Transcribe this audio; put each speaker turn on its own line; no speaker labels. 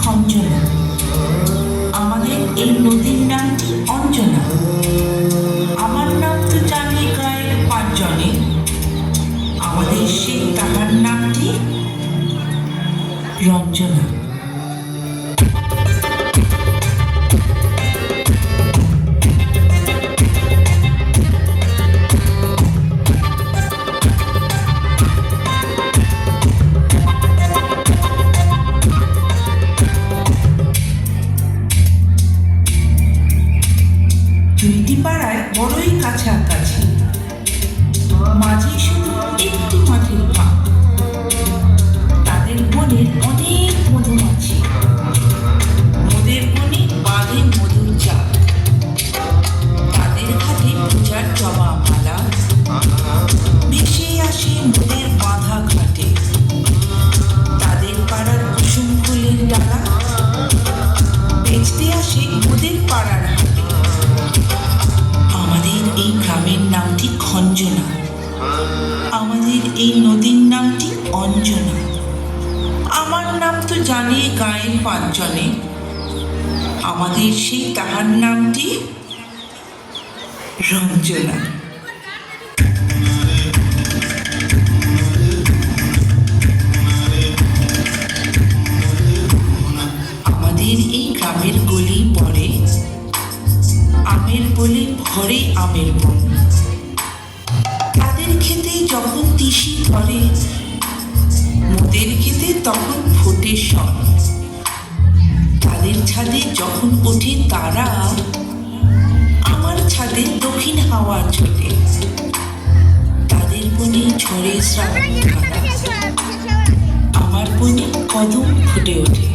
খঞ্জনা, আমাদের এই নদীর নামটি অঞ্জনা। আমার নাম তো জানি গায়ে পাঁচজনে, আমাদের সেই তাহার নামটি রঞ্জনা। দুইটি পাড়ায় বড়ই কাছাকাছি, মাঝে শুধু একটি মাঠের ফাঁক। তাদের বনের অনেক মধুমাছি, মোদের বনে বাঁধে মধুর চাক। তাদের হাতে পূজার জবা মালা ভেসে আসে মোদের বাঁধা ঘাটে। তাদের পাড়ার কুসুম ফুলের ডালা বেচতে আসে মোদের পাড়ার হাটে। আমাদের এই গ্রামের নামটি খঞ্জনা, আমাদের এই নদীর নামটি অঞ্জনা। আমার নাম তো জানে গায়ের পাঁচজনে, আমাদের সেই তাহার নামটি রঞ্জনা। আমাদের এই গ্রামের গলি পড়ে আমের বলে ভরে আমের বন। তাদের খেতে যখন তিসি ধরে, মোদের খেতে তখন ফোটে সন। তাদের ছাদে যখন ওঠে তারা, আমার ছাদে দক্ষিণ হাওয়া ছোটে। তাদের বনে ঝরে শ্রাবণ ধারা, আমার বনে কদম ফুটে ওঠে।